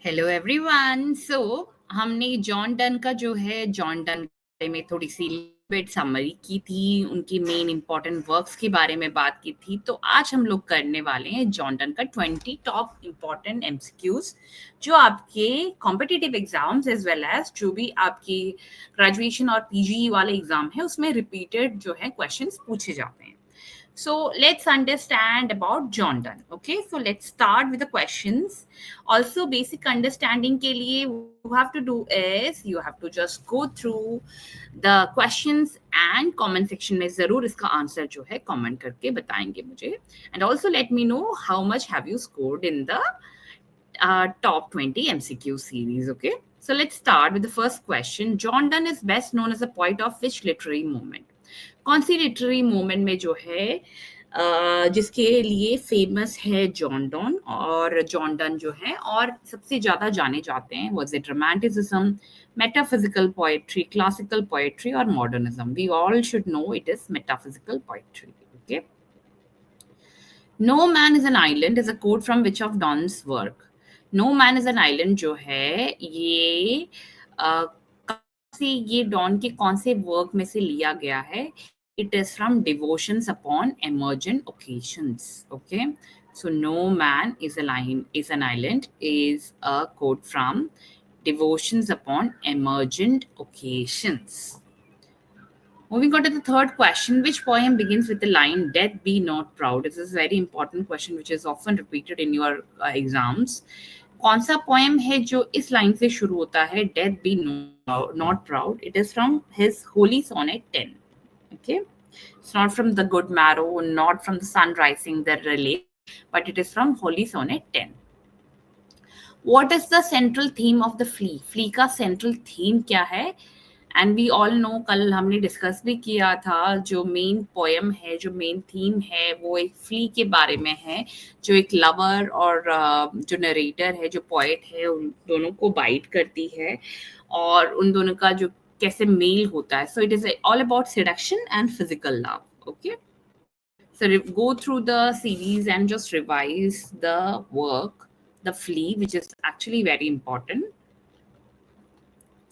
Hello everyone. सो हमने John Donne का जो है जॉन डन के बारे में थोड़ी सी बिट समरी की थी, उनकी मेन इंपॉर्टेंट वर्क्स के बारे में बात की थी। तो आज हम लोग करने वाले हैं जॉन डन का 20 टॉप इंपॉर्टेंट एमसीक्यूज जो आपके competitive exams as well as जो भी आपकी ग्रेजुएशन और पीजी वाले एग्जाम है उसमें रिपीटेड जो है क्वेश्चंस पूछे जाते हैं। So let's understand about John Donne. Okay, so let's start with the questions. Also, basic understanding के लिए you have to do is you have to just go through the questions and comment section में जरूर इसका answer जो है comment करके बताएंगे मुझे. And also let me know how much have you scored in the top 20 MCQ series. Okay, so let's start with the first question. John Donne is best known as a poet of which literary movement? कौन सी literary movement में जो है जिसके लिए famous है John Donne और John Donne जो है और सबसे ज्यादा जाने जाते हैं was it romanticism, metaphysical poetry, classical poetry और modernism? We all should know it is metaphysical poetry. Okay, no man is an island is a quote from which of Donne's work? No man is an island जो है ये don के कौन से work में से लिया गया है? It is from Devotions upon Emergent Occasions. Okay, so no man is an island is a quote from Devotions upon Emergent Occasions. Moving on to the third question, which poem begins with the line "Death be not proud"? This is a very important question which is often repeated in your exams. कौन सा poem है जो इस line से शुरू होता है death be not proud? It is from his holy sonnet 10. Okay, it's not from the Good Marrow, not from the Sun Rising, the Relief, but it is from Holy Sonnet 10. What is the central theme of the flea? Flea का central theme क्या है? And we all know, कल हमने discuss भी किया था, जो main poem है, जो मेन थीम है वो एक फ्ली के बारे में है, जो एक लवर और जो नरेटर है, जो पोएट है, उन दोनों को बाइट करती है और उन दोनों का जो कैसे मेल होता है. So it is all about seduction and physical love. Okay, so go through the series and just revise the work, the flea, which is actually very important.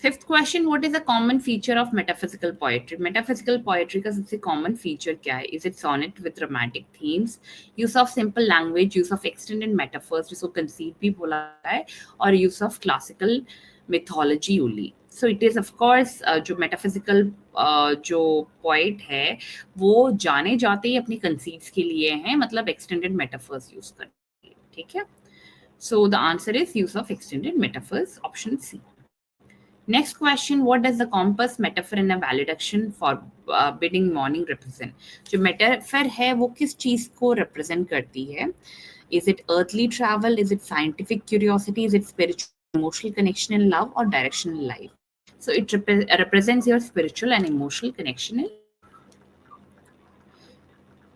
Fifth question, what is a common feature of metaphysical poetry? Metaphysical poetry का सबसे common feature क्या है? Is it sonnet with romantic themes, use of simple language, use of extended metaphors जिसको conceit भी बोला है, और use of classical mythology only? So it is of course जो metaphysical जो poet है वो जाने जाते ही अपनी conceits के लिए हैं, मतलब extended metaphors use करते हैं. ठीक है? So the answer is use of extended metaphors, option C. Next question, what does the compass metaphor in a valediction for bidding morning represent? जो metaphor है वो किस चीज को represent करती है? Is it earthly travel? Is it scientific curiosity? Is it spiritual, emotional connection in love, or direction in life? So it represents your spiritual and emotional connection in.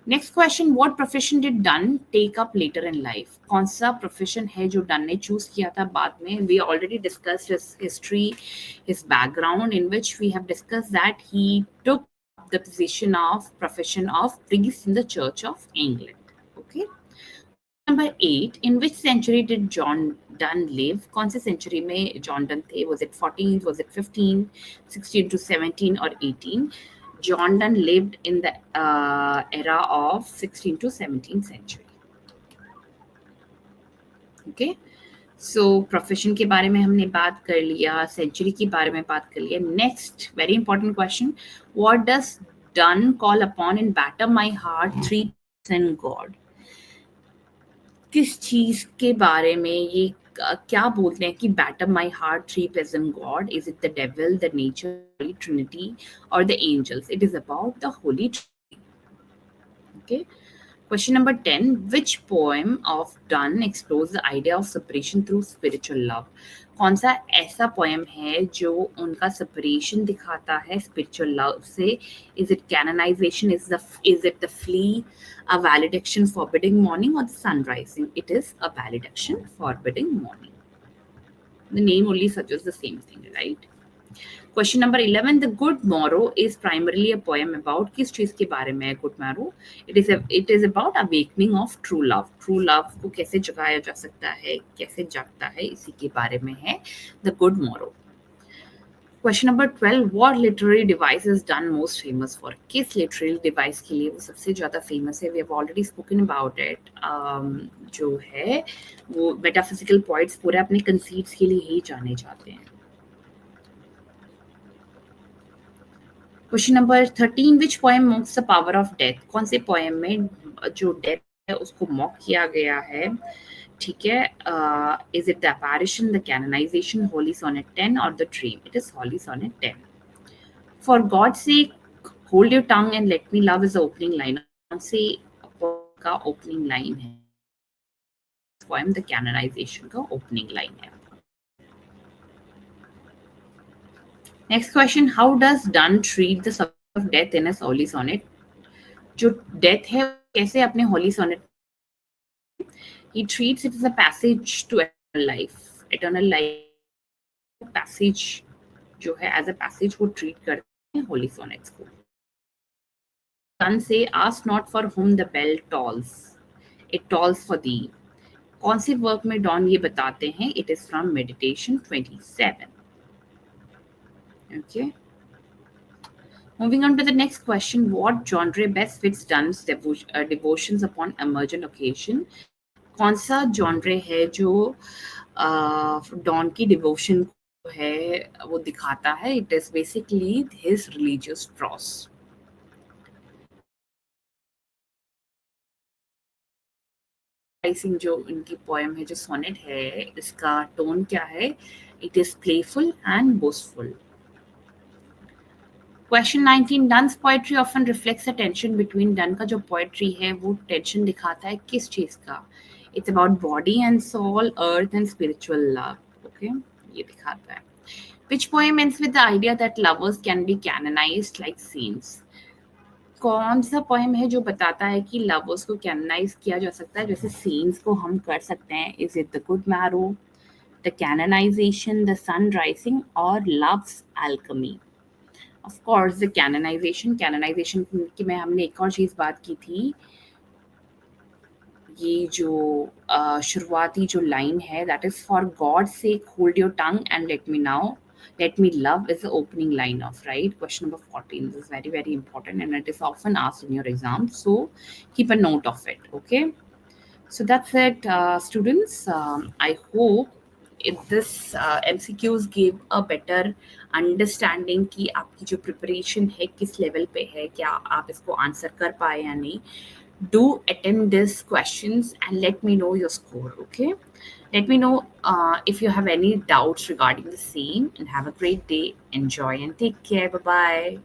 Next question, what profession did Donne take up later in life? कौन सा profession है जो done ने choose किया था बाद में? We already discussed his history, his background, in which we have discussed that he took the position of profession of priest in the church of England. Okay, number 8, in which century did John Donne live? कौन से century में John Donne थे? Was it 14th, was it 15, 16 to 17 or 18? John Donne lived in the era of 16th to 17th century. Okay, so profession के बारे में हमने बात कर लिया, century के बारे में बात कर लिया. Next, very important question, what does Donne call upon in Batter My Heart, Three and God? किस चीज के बारे में ये क्या बोलते हैं कि batter my heart, three present God? Is it the devil, the nature, holy trinity और the angels? It is about the holy trinity. Okay, question number 10, which poem of Donne explores the idea of separation through spiritual love? कौन सा ऐसा poem है जो उनका separation दिखाता है spiritual love से? Is it canonization? Is it the flea, a valediction forbidding morning, or the sun rising? It is a valediction forbidding morning. The name only suggests the same thing, right? Question number 11. The Good Morrow is primarily a poem about किस चीज के बारे में है Good Morrow? It is about awakening of true love. True love को कैसे जगाया जा सकता है, कैसे जागता है, इसी के बारे में है The Good Morrow. Question number 12. What literary device is done most famous for? किस literary device के लिए वो सबसे ज़्यादा famous है? We have already spoken about it. जो है वो metaphysical poets पूरे अपने conceits के लिए ही जाने जाते हैं. Question number 13. Which poem mocks the power of death? कौन से poem में जो death है उसको mock किया गया है? ठीक है. Is it the apparition, the canonization, Holy Sonnet 10 or the dream? It is Holy Sonnet 10. For God's sake, hold your tongue and let me love is the opening line. कौन से poem का opening line है? Poem the canonization का opening line है. Next question. How does Donne treat the subject of death in his Holy Sonnet? जो death है कैसे अपने Holy Sonnet he treats it as a passage to eternal life. Eternal life passage जो है as a passage वो treat करते हैं Holy Sonnets को. Donne say, ask not for whom the bell tolls, it tolls for thee. कौन से work में don ये बताते हैं? It is from Meditation 27. Okay. Moving on to the next question. What genre best fits Donne's devotions upon emergent occasion? कौन सा genre है जो डॉन की डिवोशन है वो दिखाता है? It is basically his religious prose. Singh जो इनकी पोएम है जो सोनेट है इसका टोन क्या है? It is playful and boastful. Question 19. Donne's poetry often reflects a tension between Donne का जो पोएट्री है वो टेंशन दिखाता है किस चीज का? It's about body and soul, earth and spiritual love. Okay, ये दिखाता है. Which poem ends with the idea that lovers can be canonized like saints? कौन सा पोएम है जो बताता है कि लवर्स को कैनोनाइज किया जा सकता है जैसे सेंट्स को हम कर सकते हैं? Is it the good morrow, the canonisation, the sun rising और love's alchemy? Of course the canonisation. Canonisation की में हमने एक और चीज बात की थी. ये जो शुरुआती जो लाइन है that is for God sake hold your tongue and let me love is the opening line of, right? Question number 14. This is very, very important and it is often asked in your exam. So keep a note of it, okay? So that's it, students. I hope if this MCQs gave a better understanding कि आपकी जो preparation है किस level पे है, क्या आप इसको answer कर पाए या नहीं. Do attempt these questions and let me know your score, okay? Let me know if you have any doubts regarding the same and have a great day. Enjoy and take care. Bye-bye.